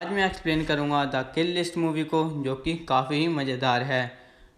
आज मैं एक्सप्लेन करूंगा द किल लिस्ट मूवी को, जो कि काफ़ी ही मज़ेदार है।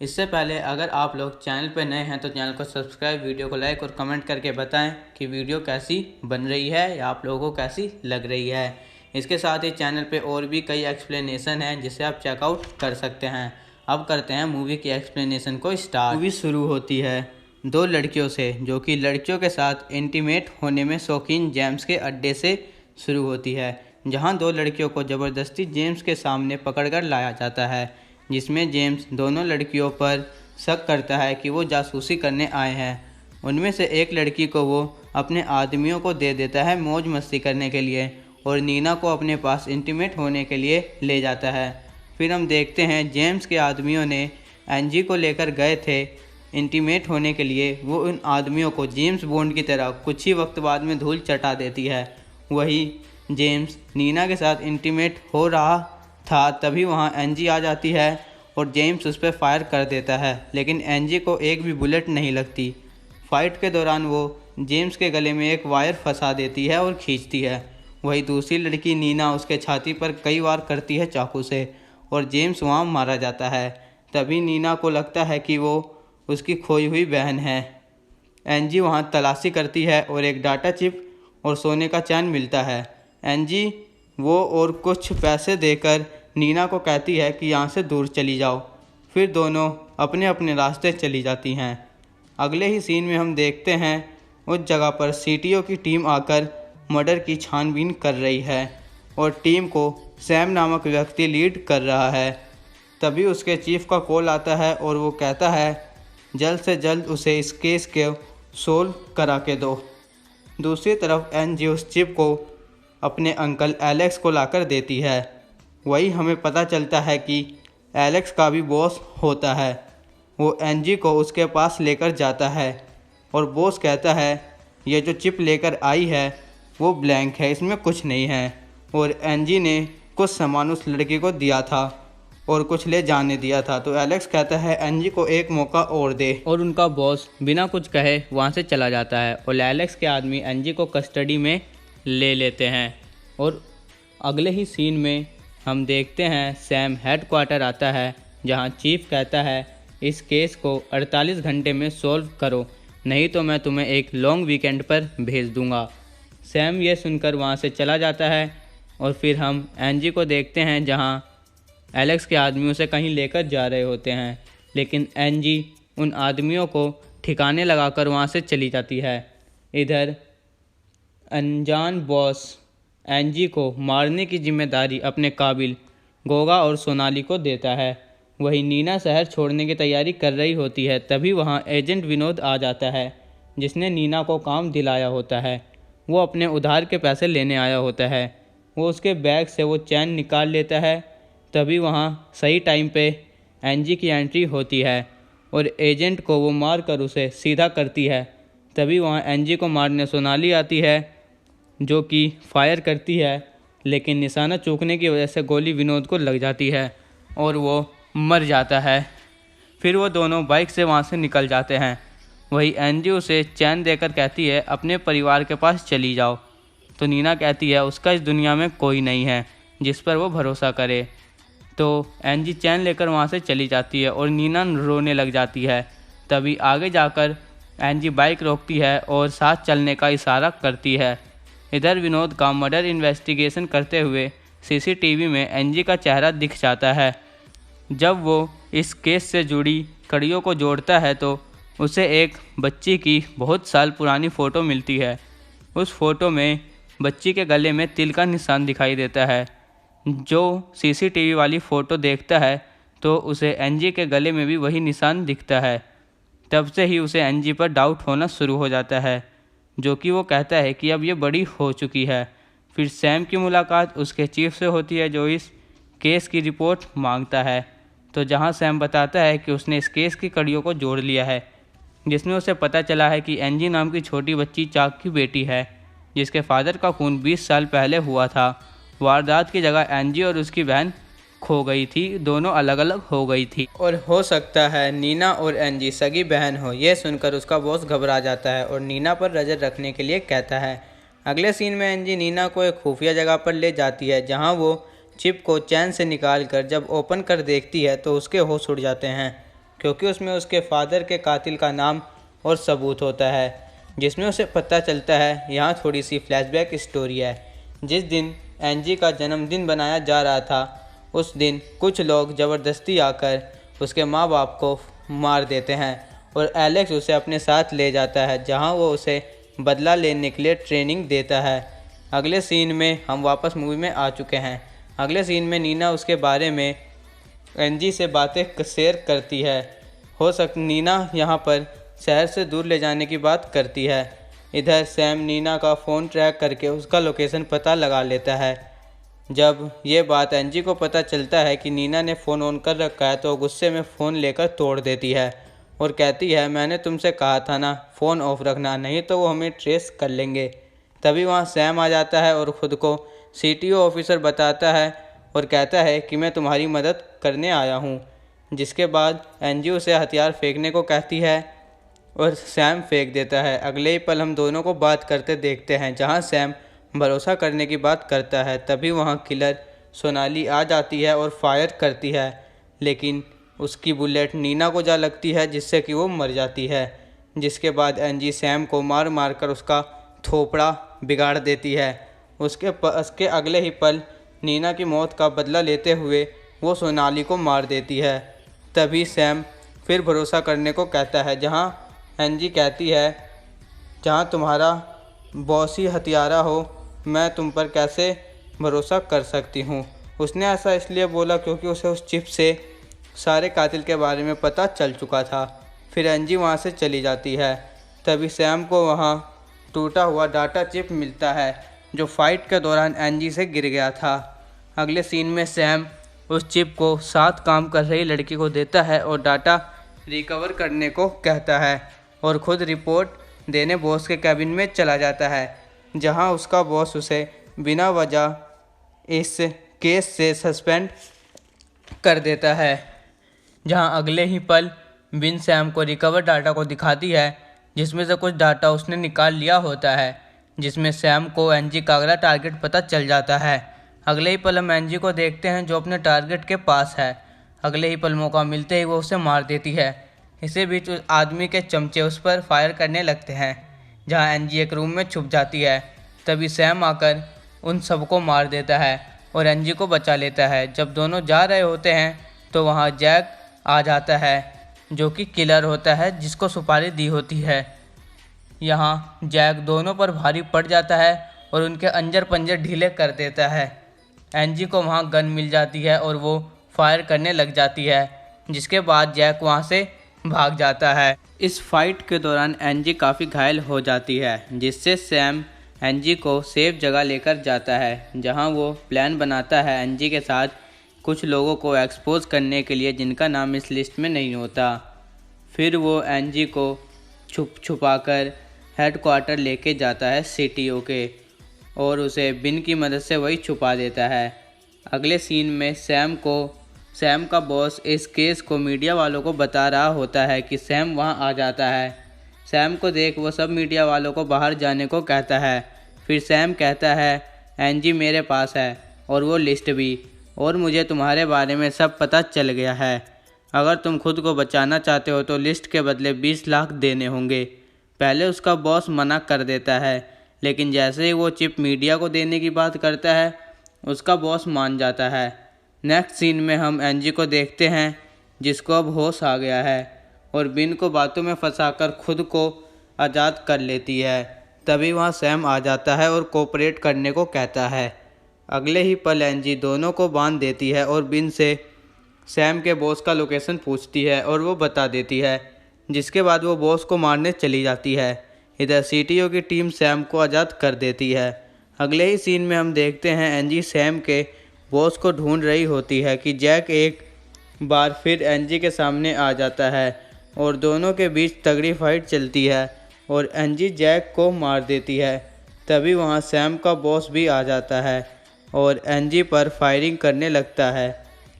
इससे पहले अगर आप लोग चैनल पर नए हैं तो चैनल को सब्सक्राइब, वीडियो को लाइक और कमेंट करके बताएं कि वीडियो कैसी बन रही है या आप लोगों को कैसी लग रही है। इसके साथ ही चैनल पे और भी कई एक्सप्लेनेशन हैं जिसे आप चेकआउट कर सकते हैं। अब करते हैं मूवी की एक्सप्लेनेशन को स्टार्ट। मूवी शुरू होती है दो लड़कियों से, जो कि लड़कियों के साथ इंटीमेट होने में शौकीन जेम्स के अड्डे से शुरू होती है, जहां दो लड़कियों को ज़बरदस्ती जेम्स के सामने पकड़कर लाया जाता है, जिसमें जेम्स दोनों लड़कियों पर शक करता है कि वो जासूसी करने आए हैं। उनमें से एक लड़की को वो अपने आदमियों को दे देता है मौज मस्ती करने के लिए, और नीना को अपने पास इंटीमेट होने के लिए ले जाता है। फिर हम देखते हैं जेम्स के आदमियों ने एनजी को लेकर गए थे इंटीमेट होने के लिए। वो उन आदमियों को जेम्स बॉन्ड की तरह कुछ ही वक्त बाद में धूल चटा देती है। वही जेम्स नीना के साथ इंटीमेट हो रहा था, तभी वहाँ एनजी आ जाती है और जेम्स उस पर फायर कर देता है, लेकिन एनजी को एक भी बुलेट नहीं लगती। फाइट के दौरान वो जेम्स के गले में एक वायर फंसा देती है और खींचती है। वही दूसरी लड़की नीना उसके छाती पर कई वार करती है चाकू से, और जेम्स वहाँ मारा जाता है। तभी नीना को लगता है कि वो उसकी खोई हुई बहन है। एनजी वहाँ तलाशी करती है और एक डाटा चिप और सोने का चैन मिलता है। एनजी वो और कुछ पैसे देकर नीना को कहती है कि यहाँ से दूर चली जाओ। फिर दोनों अपने अपने रास्ते चली जाती हैं। अगले ही सीन में हम देखते हैं उस जगह पर सीटीओ की टीम आकर मर्डर की छानबीन कर रही है, और टीम को सैम नामक व्यक्ति लीड कर रहा है। तभी उसके चीफ का कॉल आता है और वो कहता है जल्द से जल्द उसे इस केस को सोल्व करा के दो। दूसरी तरफ एनजी उस चिप को अपने अंकल एलेक्स को लाकर देती है। वही हमें पता चलता है कि एलेक्स का भी बॉस होता है। वो एनजी को उसके पास लेकर जाता है और बॉस कहता है ये जो चिप लेकर आई है वो ब्लैंक है, इसमें कुछ नहीं है। और एनजी ने कुछ सामान उस लड़की को दिया था और कुछ ले जाने दिया था। तो एलेक्स कहता है एनजी को एक मौका और दे, और उनका बॉस बिना कुछ कहे वहाँ से चला जाता है और एलेक्स के आदमी एनजी को कस्टडी में ले लेते हैं। और अगले ही सीन में हम देखते हैं सैम हेडक्वार्टर आता है, जहाँ चीफ कहता है इस केस को 48 घंटे में सॉल्व करो, नहीं तो मैं तुम्हें एक लॉन्ग वीकेंड पर भेज दूंगा। सैम ये सुनकर वहाँ से चला जाता है। और फिर हम एनजी को देखते हैं, जहाँ एलेक्स के आदमियों से कहीं लेकर जा रहे होते हैं, लेकिन एनजी उन आदमियों को ठिकाने लगाकर वहाँ से चली जाती है। इधर अनजान बॉस एनजी को मारने की जिम्मेदारी अपने काबिल गोगा और सोनाली को देता है। वही नीना शहर छोड़ने की तैयारी कर रही होती है। तभी वहाँ एजेंट विनोद आ जाता है, जिसने नीना को काम दिलाया होता है। वो अपने उधार के पैसे लेने आया होता है। वो उसके बैग से वो चैन निकाल लेता है। तभी वहाँ सही टाइम पे एनजी की एंट्री होती है और एजेंट को वो मार कर उसे सीधा करती है। तभी वहाँ एनजी को मारने सोनाली आती है, जो कि फायर करती है, लेकिन निशाना चूकने की वजह से गोली विनोद को लग जाती है और वो मर जाता है। फिर वो दोनों बाइक से वहाँ से निकल जाते हैं। वही एनजी उसे चैन देकर कहती है अपने परिवार के पास चली जाओ। तो नीना कहती है उसका इस दुनिया में कोई नहीं है जिस पर वो भरोसा करे। तो एनजी चैन लेकर वहाँ से चली जाती है और नीना रोने लग जाती है। तभी आगे जाकर एनजी बाइक रोकती है और साथ चलने का इशारा करती है। इधर विनोद का मर्डर इन्वेस्टिगेशन करते हुए सीसीटीवी में एनजी का चेहरा दिख जाता है। जब वो इस केस से जुड़ी कड़ियों को जोड़ता है तो उसे एक बच्ची की बहुत साल पुरानी फ़ोटो मिलती है। उस फोटो में बच्ची के गले में तिल का निशान दिखाई देता है। जो सीसीटीवी वाली फ़ोटो देखता है तो उसे एनजी के गले में भी वही निशान दिखता है। तब से ही उसे एनजी पर डाउट होना शुरू हो जाता है, जो कि वो कहता है कि अब ये बड़ी हो चुकी है। फिर सैम की मुलाकात उसके चीफ से होती है, जो इस केस की रिपोर्ट मांगता है। तो जहां सैम बताता है कि उसने इस केस की कड़ियों को जोड़ लिया है, जिसमें उसे पता चला है कि एनजी नाम की छोटी बच्ची चाक की बेटी है, जिसके फादर का खून 20 साल पहले हुआ था। वारदात की जगह एनजी और उसकी बहन खो गई थी, दोनों अलग अलग हो गई थी, और हो सकता है नीना और एनजी सगी बहन हो। यह सुनकर उसका बॉस घबरा जाता है और नीना पर नजर रखने के लिए कहता है। अगले सीन में एनजी नीना को एक खुफिया जगह पर ले जाती है, जहां वो चिप को चैन से निकालकर जब ओपन कर देखती है तो उसके होश उड़ जाते हैं, क्योंकि उसमें उसके फादर के कातिल का नाम और सबूत होता है, जिसमें उसे पता चलता है। यहाँ थोड़ी सी फ्लैशबैक स्टोरी है। जिस दिन एंजी का जन्मदिन बनाया जा रहा था, उस दिन कुछ लोग ज़बरदस्ती आकर उसके माँ बाप को मार देते हैं और एलेक्स उसे अपने साथ ले जाता है, जहाँ वो उसे बदला लेने के लिए ट्रेनिंग देता है। अगले सीन में हम वापस मूवी में आ चुके हैं। अगले सीन में नीना उसके बारे में एंजी से बातें शेयर करती है। नीना यहाँ पर शहर से दूर ले जाने की बात करती है। इधर सैम नीना का फ़ोन ट्रैक करके उसका लोकेशन पता लगा लेता है। जब ये बात एंजी को पता चलता है कि नीना ने फ़ोन ऑन कर रखा है, तो गुस्से में फ़ोन लेकर तोड़ देती है और कहती है, मैंने तुमसे कहा था ना फ़ोन ऑफ रखना, नहीं तो वो हमें ट्रेस कर लेंगे। तभी वहाँ सैम आ जाता है और ख़ुद को सीटीओ ऑफिसर बताता है और कहता है कि मैं तुम्हारी मदद करने आया हूँ। जिसके बाद एंजी उसे हथियार फेंकने को कहती है और सैम फेंक देता है। अगले ही पल हम दोनों को बात करते देखते हैं, जहाँ सैम भरोसा करने की बात करता है। तभी वहाँ किलर सोनाली आ जाती है और फायर करती है, लेकिन उसकी बुलेट नीना को जा लगती है, जिससे कि वो मर जाती है। जिसके बाद एंजी सैम को मार मार कर उसका थोपड़ा बिगाड़ देती है। उसके अगले ही पल नीना की मौत का बदला लेते हुए वो सोनाली को मार देती है। तभी सैम फिर भरोसा करने को कहता है, जहाँ एंजी कहती है, जहाँ तुम्हारा बॉस ही हत्यारा हो, मैं तुम पर कैसे भरोसा कर सकती हूँ। उसने ऐसा इसलिए बोला क्योंकि उसे उस चिप से सारे कातिल के बारे में पता चल चुका था। फिर एंजी वहाँ से चली जाती है। तभी सैम को वहाँ टूटा हुआ डाटा चिप मिलता है, जो फाइट के दौरान एंजी से गिर गया था। अगले सीन में सैम उस चिप को साथ काम कर रही लड़की को देता है और डाटा रिकवर करने को कहता है और ख़ुद रिपोर्ट देने बॉस के कैबिन में चला जाता है, जहां उसका बॉस उसे बिना वजह इस केस से सस्पेंड कर देता है। जहां अगले ही पल बिन सैम को रिकवर डाटा को दिखाती है, जिसमें से कुछ डाटा उसने निकाल लिया होता है, जिसमें सैम को एंजी का अगला टारगेट पता चल जाता है। अगले ही पल हम एंजी को देखते हैं, जो अपने टारगेट के पास है। अगले ही पल मौका मिलते ही वो उसे मार देती है। इसी बीच उस आदमी के चमचे उस पर फायर करने लगते हैं, जहां एंजी एक रूम में छुप जाती है। तभी सैम आकर उन सबको मार देता है और एंजी को बचा लेता है। जब दोनों जा रहे होते हैं तो वहां जैक आ जाता है, जो कि किलर होता है, जिसको सुपारी दी होती है। यहाँ जैक दोनों पर भारी पड़ जाता है और उनके अंजर पंजर ढीले कर देता है। एंजी को वहाँ गन मिल जाती है और वो फायर करने लग जाती है, जिसके बाद जैक वहाँ से भाग जाता है। इस फाइट के दौरान एंजी काफ़ी घायल हो जाती है, जिससे सैम एंजी को सेफ जगह लेकर जाता है, जहाँ वो प्लान बनाता है एंजी के साथ कुछ लोगों को एक्सपोज करने के लिए, जिनका नाम इस लिस्ट में नहीं होता। फिर वो एंजी को छुपाकर हेडक्वार्टर लेके जाता है सीटीओ के, और उसे बिन की मदद से वही छुपा देता है। अगले सीन में सैम का बॉस इस केस को मीडिया वालों को बता रहा होता है कि सैम वहां आ जाता है। सैम को देख वो सब मीडिया वालों को बाहर जाने को कहता है। फिर सैम कहता है, एंजी मेरे पास है और वो लिस्ट भी, और मुझे तुम्हारे बारे में सब पता चल गया है। अगर तुम खुद को बचाना चाहते हो तो लिस्ट के बदले 20 लाख देने होंगे। पहले उसका बॉस मना कर देता है, लेकिन जैसे ही वो चिप मीडिया को देने की बात करता है, उसका बॉस मान जाता है। नेक्स्ट सीन में हम एंजी को देखते हैं, जिसको अब होश आ गया है और बिन को बातों में फंसाकर खुद को आज़ाद कर लेती है। तभी वहाँ सैम आ जाता है और कोऑपरेट करने को कहता है। अगले ही पल एंजी दोनों को बांध देती है और बिन से सैम के बॉस का लोकेशन पूछती है और वो बता देती है, जिसके बाद वो बॉस को मारने चली जाती है। इधर सीटीओ की टीम सैम को आज़ाद कर देती है। अगले ही सीन में हम देखते हैं एंजी सैम के बॉस को ढूंढ रही होती है कि जैक एक बार फिर एंजी के सामने आ जाता है और दोनों के बीच तगड़ी फाइट चलती है और एंजी जैक को मार देती है। तभी वहाँ सैम का बॉस भी आ जाता है और एंजी पर फायरिंग करने लगता है,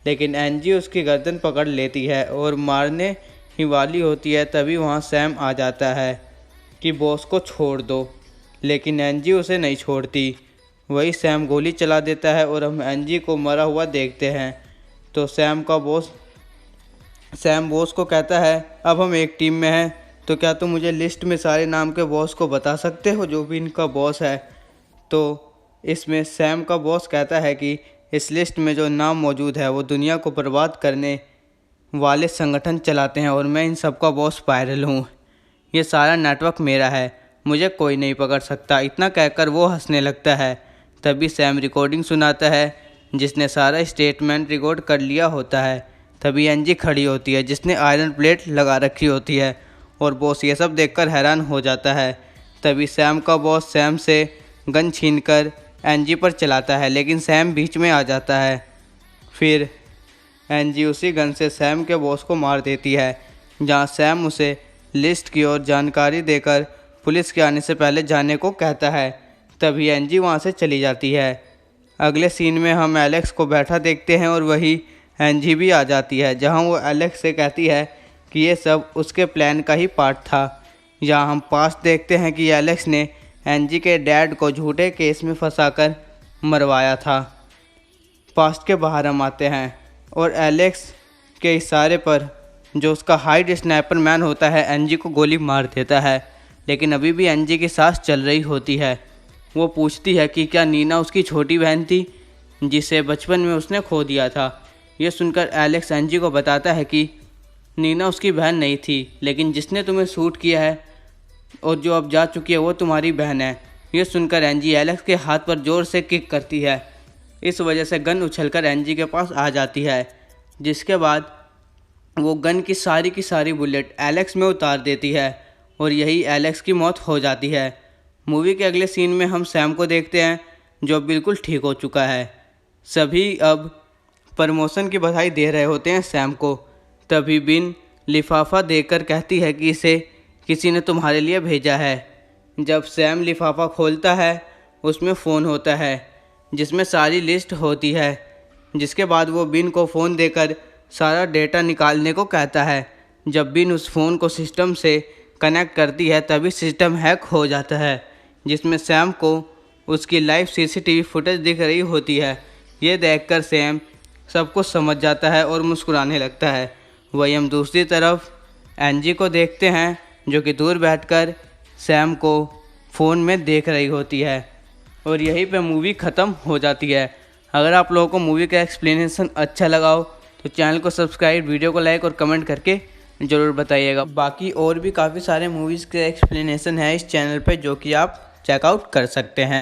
लेकिन एंजी उसकी गर्दन पकड़ लेती है और मारने ही वाली होती है। तभी वहाँ सैम आ जाता है कि बॉस को छोड़ दो, लेकिन एंजी उसे नहीं छोड़ती वही सैम गोली चला देता है और हम एनजी को मरा हुआ देखते हैं। तो सैम बॉस को कहता है, अब हम एक टीम में हैं, तो क्या तुम मुझे लिस्ट में सारे नाम के बॉस को बता सकते हो जो भी इनका बॉस है। तो इसमें सैम का बॉस कहता है कि इस लिस्ट में जो नाम मौजूद है वो दुनिया को बर्बाद करने वाले संगठन चलाते हैं और मैं इन सब का बॉस पायरल हूँ। ये सारा नेटवर्क मेरा है, मुझे कोई नहीं पकड़ सकता। इतना कहकर वो हंसने लगता है। तभी सैम रिकॉर्डिंग सुनाता है जिसने सारा स्टेटमेंट रिकॉर्ड कर लिया होता है। तभी एनजी खड़ी होती है जिसने आयरन प्लेट लगा रखी होती है और बॉस ये सब देखकर हैरान हो जाता है। तभी सैम का बॉस सैम से गन छीनकर एनजी पर चलाता है, लेकिन सैम बीच में आ जाता है। फिर एनजी उसी गन से सैम के बॉस को मार देती है, जहां सैम उसे लिस्ट की और जानकारी देकर पुलिस के आने से पहले जाने को कहता है। तभी एनजी वहां से चली जाती है। अगले सीन में हम एलेक्स को बैठा देखते हैं और वही एनजी भी आ जाती है, जहां वो एलेक्स से कहती है कि ये सब उसके प्लान का ही पार्ट था। यहाँ हम पास्ट देखते हैं कि एलेक्स ने एनजी के डैड को झूठे केस में फंसाकर मरवाया था। पास्ट के बाहर हम आते हैं और एलेक्स के इशारे पर जो उसका हाइड स्नाइपर मैन होता है एनजी को गोली मार देता है, लेकिन अभी भी एनजी की सांस चल रही होती है। वो पूछती है कि क्या नीना उसकी छोटी बहन थी जिसे बचपन में उसने खो दिया था। ये सुनकर एलेक्स एनजी को बताता है कि नीना उसकी बहन नहीं थी, लेकिन जिसने तुम्हें शूट किया है और जो अब जा चुकी है वो तुम्हारी बहन है। ये सुनकर एनजी एलेक्स के हाथ पर जोर से किक करती है। इस वजह से गन उछलकर एनजी के पास आ जाती है, जिसके बाद वो गन की सारी बुलेट एलेक्स में उतार देती है और यही एलेक्स की मौत हो जाती है। मूवी के अगले सीन में हम सैम को देखते हैं जो बिल्कुल ठीक हो चुका है। सभी अब प्रमोशन की बधाई दे रहे होते हैं सैम को। तभी बिन लिफाफा देकर कहती है कि इसे किसी ने तुम्हारे लिए भेजा है। जब सैम लिफाफा खोलता है उसमें फ़ोन होता है जिसमें सारी लिस्ट होती है, जिसके बाद वो बिन को फ़ोन देकर सारा डेटा निकालने को कहता है। जब बिन उस फ़ोन को सिस्टम से कनेक्ट करती है तभी सिस्टम हैक हो जाता है, जिसमें सैम को उसकी लाइव सीसीटीवी फुटेज दिख रही होती है। ये देखकर सैम सब कुछ समझ जाता है और मुस्कुराने लगता है। वही हम दूसरी तरफ एनजी को देखते हैं जो कि दूर बैठकर सैम को फ़ोन में देख रही होती है और यहीं पे मूवी ख़त्म हो जाती है। अगर आप लोगों को मूवी का एक्सप्लेनेशन अच्छा लगा हो तो चैनल को सब्सक्राइब, वीडियो को लाइक और कमेंट करके ज़रूर बताइएगा। बाकी और भी काफ़ी सारे मूवीज़ के एक्सप्लेनेशन है इस चैनल पे जो कि आप चेकआउट कर सकते हैं।